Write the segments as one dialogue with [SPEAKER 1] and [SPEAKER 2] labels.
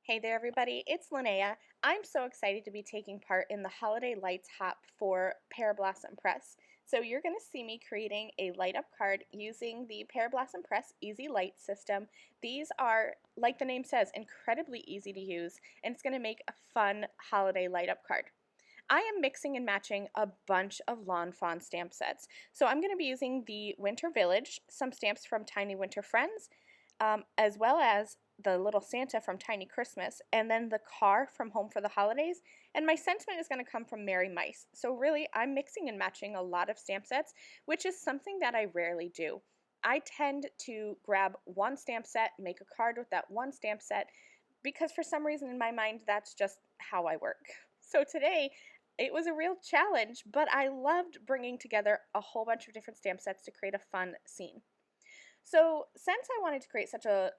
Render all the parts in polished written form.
[SPEAKER 1] Hey there everybody, it's Lynnea. I'm so excited to be taking part in the Holiday Lights Hop for Pear Blossom Press. So you're going to see me creating a light up card using the Pear Blossom Press Easy Light system. These are, like the name says, incredibly easy to use, and it's going to make a fun holiday light up card. I am mixing and matching a bunch of Lawn Fawn stamp sets. So I'm going to be using the Winter Village, some stamps from Tiny Winter Friends, as well as the Little Santa from Tiny Christmas, and then the car from Home for the Holidays, and my sentiment is going to come from Merry Mice. So really, I'm mixing and matching a lot of stamp sets, which is something that I rarely do. I tend to grab one stamp set, make a card with that one stamp set, because for some reason in my mind, that's just how I work. So today, it was a real challenge, but I loved bringing together a whole bunch of different stamp sets to create a fun scene. So since I wanted to create such a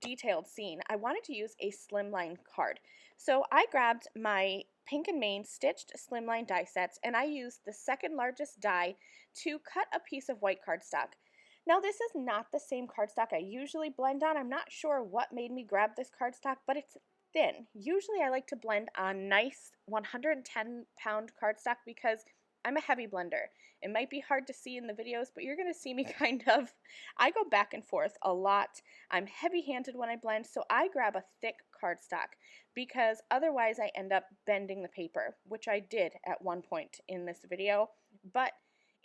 [SPEAKER 1] detailed scene, I wanted to use a slimline card. So I grabbed my Pink and Main stitched slimline die sets, and I used the second largest die to cut a piece of white cardstock. Now this is not the same cardstock I usually blend on. I'm not sure what made me grab this cardstock, but it's thin. Usually I like to blend on nice 110-pound cardstock because I'm a heavy blender. It might be hard to see in the videos, but you're going to see me I go back and forth a lot. I'm heavy-handed when I blend, so I grab a thick cardstock because otherwise I end up bending the paper, which I did at one point in this video, but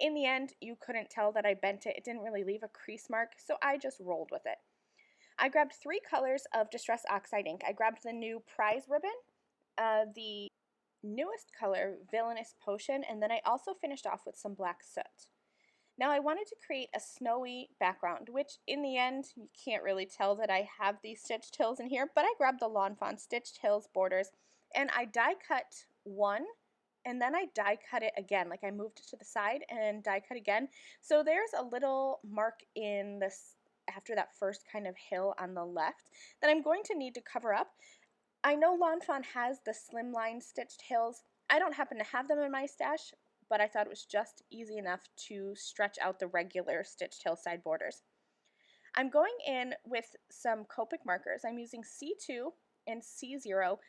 [SPEAKER 1] in the end, you couldn't tell that I bent it. It didn't really leave a crease mark, so I just rolled with it. I grabbed 3 colors of Distress Oxide ink. I grabbed the new Prize Ribbon, the newest color, Villainous Potion, and then I also finished off with some black soot. Now I wanted to create a snowy background, which in the end, you can't really tell that I have these stitched hills in here, but I grabbed the Lawn Fawn Stitched Hills borders, and I die cut one, and then I die cut it again, like I moved it to the side and die cut again. So there's a little mark in this, after that first kind of hill on the left, that I'm going to need to cover up. I know Lawn Fawn has the slimline stitched hills. I don't happen to have them in my stash, but I thought it was just easy enough to stretch out the regular stitched hillside borders. I'm going in with some Copic markers. I'm using C2 and C0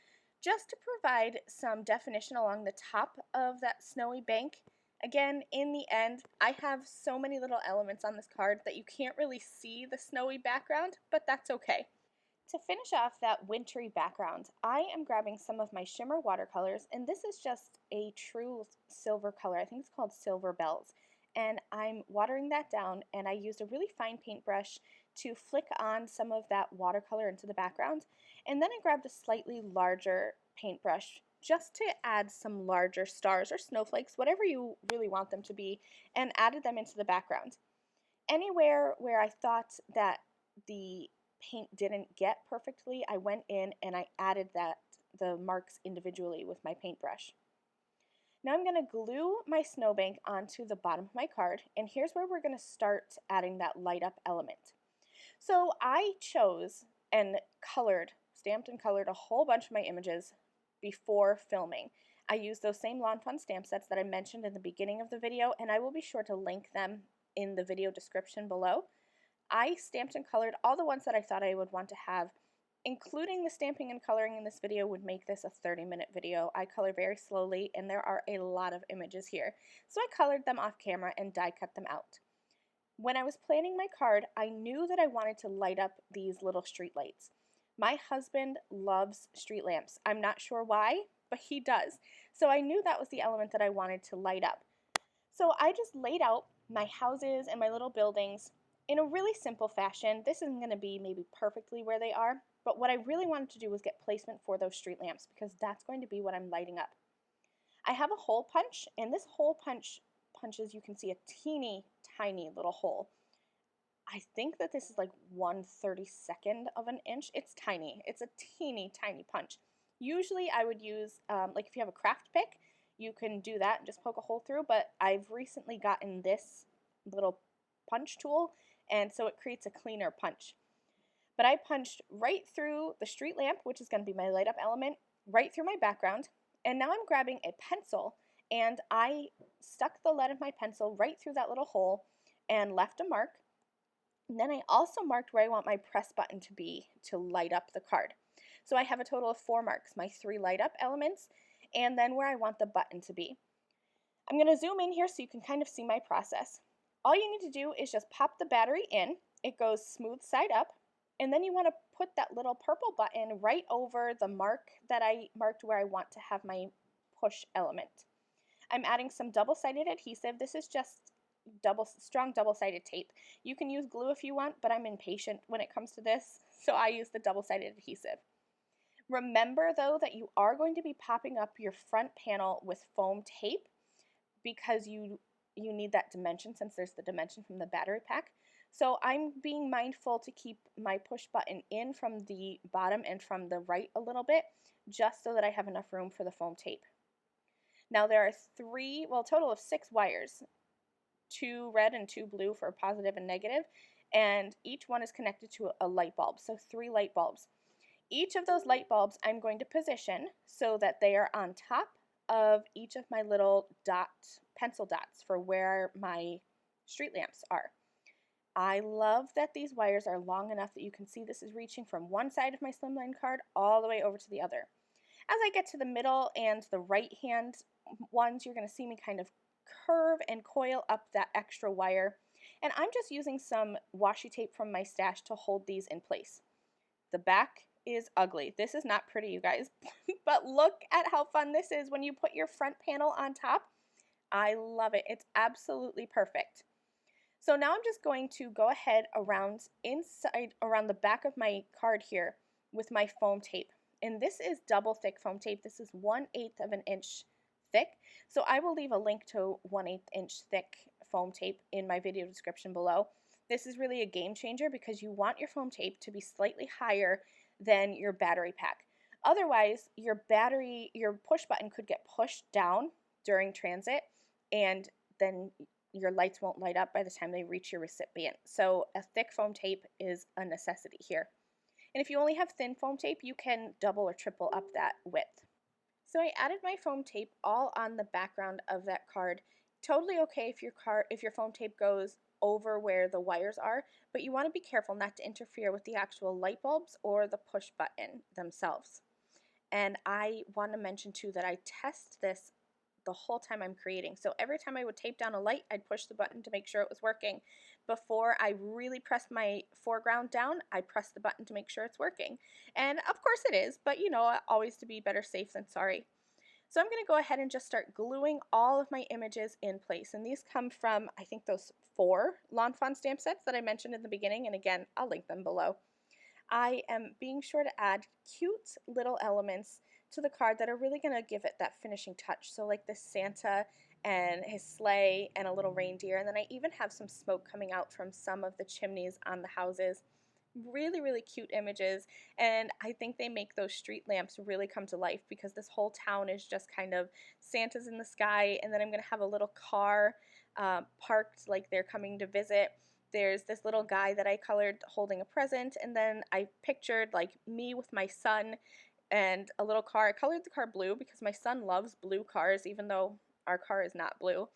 [SPEAKER 1] just to provide some definition along the top of that snowy bank. Again, in the end, I have so many little elements on this card that you can't really see the snowy background, but that's okay. To finish off that wintry background, I am grabbing some of my shimmer watercolors, and this is just a true silver color. I think it's called Silver Bells. And I'm watering that down, and I used a really fine paintbrush to flick on some of that watercolor into the background. And then I grabbed a slightly larger paintbrush just to add some larger stars or snowflakes, whatever you really want them to be, and added them into the background. Anywhere where I thought that the paint didn't get perfectly, I went in and I added the marks individually with my paintbrush. Now I'm going to glue my snowbank onto the bottom of my card, and here's where we're going to start adding that light up element. So I chose and stamped and colored a whole bunch of my images before filming. I used those same Lawn Fawn stamp sets that I mentioned in the beginning of the video, and I will be sure to link them in the video description below. I stamped and colored all the ones that I thought I would want to have. Including the stamping and coloring in this video would make this a 30-minute video. I color very slowly, and there are a lot of images here. So I colored them off camera and die cut them out. When I was planning my card, I knew that I wanted to light up these little street lights. My husband loves street lamps. I'm not sure why, but he does. So I knew that was the element that I wanted to light up. So I just laid out my houses and my little buildings in a really simple fashion. This isn't going to be maybe perfectly where they are, but what I really wanted to do was get placement for those street lamps because that's going to be what I'm lighting up. I have a hole punch, and this hole punch punches, you can see a teeny tiny little hole. I think that this is like 1/32 of an inch. It's tiny. It's a teeny tiny punch. Usually I would use, like if you have a craft pick, you can do that and just poke a hole through, but I've recently gotten this little punch tool, and so it creates a cleaner punch. But I punched right through the street lamp, which is going to be my light up element, right through my background, and now I'm grabbing a pencil, and I stuck the lead of my pencil right through that little hole and left a mark. And then I also marked where I want my press button to be to light up the card. So I have a total of 4 marks, my 3 light up elements, and then where I want the button to be. I'm going to zoom in here so you can kind of see my process. All you need to do is just pop the battery in. It goes smooth side up, and then you want to put that little purple button right over the mark that I marked where I want to have my push element. I'm adding some double-sided adhesive. This is just strong double-sided tape. You can use glue if you want, but I'm impatient when it comes to this, so I use the double-sided adhesive. Remember though that you are going to be popping up your front panel with foam tape because you need that dimension, since there's the dimension from the battery pack. So I'm being mindful to keep my push button in from the bottom and from the right a little bit, just so that I have enough room for the foam tape. Now there are a total of 6 wires, 2 red and 2 blue for positive and negative, and each one is connected to a light bulb, so 3 light bulbs. Each of those light bulbs I'm going to position so that they are on top of each of my little pencil dots for where my street lamps are. I love that these wires are long enough that you can see this is reaching from one side of my slimline card all the way over to the other. As I get to the middle and the right hand ones, you're going to see me kind of curve and coil up that extra wire. And I'm just using some washi tape from my stash to hold these in place. The back is ugly. This is not pretty, you guys, but look at how fun this is when you put your front panel on top. I love it. It's absolutely perfect. So now I'm just going to go ahead around the back of my card here with my foam tape. And this is double thick foam tape. This is 1/8 of an inch thick. So I will leave a link to 1/8 inch thick foam tape in my video description below. This is really a game changer because you want your foam tape to be slightly higher than your battery pack. Otherwise, your push button could get pushed down during transit, and then your lights won't light up by the time they reach your recipient. So a thick foam tape is a necessity here. And if you only have thin foam tape, you can double or triple up that width. So I added my foam tape all on the background of that card. Totally okay if your foam tape goes over where the wires are, but you want to be careful not to interfere with the actual light bulbs or the push button themselves. And I want to mention too that I test this the whole time I'm creating. So every time I would tape down a light, I'd push the button to make sure it was working. Before I really pressed my foreground down, I'd press the button to make sure it's working. And of course it is, but you know, always to be better safe than sorry. So I'm going to go ahead and just start gluing all of my images in place. And these come from, I think, those 4 Lawn Fawn stamp sets that I mentioned in the beginning. And again, I'll link them below. I am being sure to add cute little elements to the card that are really going to give it that finishing touch. So like this Santa and his sleigh and a little reindeer. And then I even have some smoke coming out from some of the chimneys on the houses. Really, really cute images, and I think they make those street lamps really come to life because this whole town is just kind of Santa's in the sky, and then I'm going to have a little car parked like they're coming to visit. There's this little guy that I colored holding a present, and then I pictured like me with my son and a little car. I colored the car blue because my son loves blue cars, even though our car is not blue.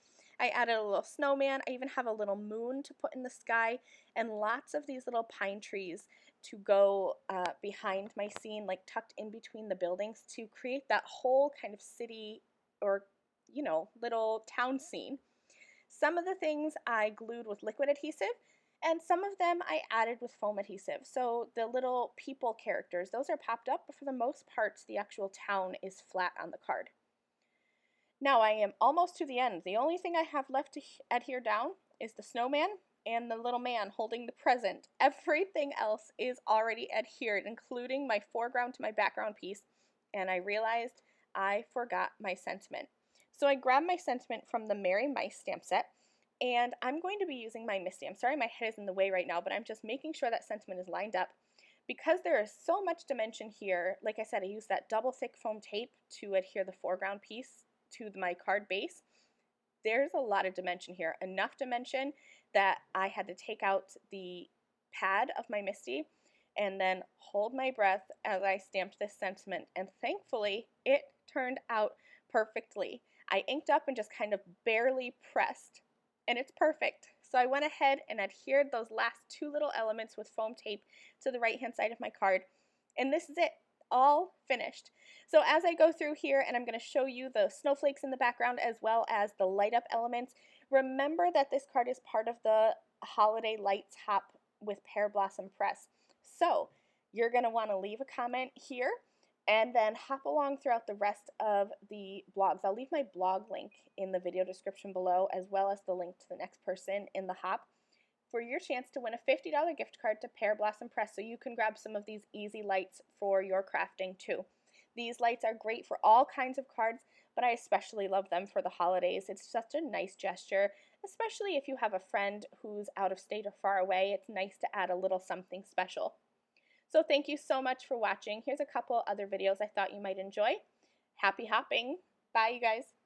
[SPEAKER 1] I added a little snowman. I even have a little moon to put in the sky and lots of these little pine trees to go behind my scene, like tucked in between the buildings to create that whole kind of city or, you know, little town scene. Some of the things I glued with liquid adhesive and some of them I added with foam adhesive. So the little people characters, those are popped up, but for the most part, the actual town is flat on the card. Now I am almost to the end. The only thing I have left to adhere down is the snowman and the little man holding the present. Everything else is already adhered, including my foreground to my background piece, and I realized I forgot my sentiment. So I grabbed my sentiment from the Merry Mice stamp set, and I'm going to be using my Misty. I'm sorry my head is in the way right now, but I'm just making sure that sentiment is lined up. Because there is so much dimension here, like I said, I used that double thick foam tape to adhere the foreground piece to my card base. There's a lot of dimension here, enough dimension that I had to take out the pad of my Misty and then hold my breath as I stamped this sentiment, and thankfully it turned out perfectly. I inked up and just kind of barely pressed, and it's perfect. So I went ahead and adhered those last 2 little elements with foam tape to the right hand side of my card, and this is it. all finished. So as I go through here and I'm going to show you the snowflakes in the background as well as the light up elements, remember that this card is part of the Holiday Lights Hop with Pear Blossom Press. So you're going to want to leave a comment here and then hop along throughout the rest of the blogs. I'll leave my blog link in the video description below, as well as the link to the next person in the hop, for your chance to win a $50 gift card to Pear Blossom Press, so you can grab some of these easy lights for your crafting too. These lights are great for all kinds of cards, but I especially love them for the holidays. It's such a nice gesture, especially if you have a friend who's out of state or far away. It's nice to add a little something special. So thank you so much for watching. Here's a couple other videos I thought you might enjoy. Happy hopping. Bye, you guys.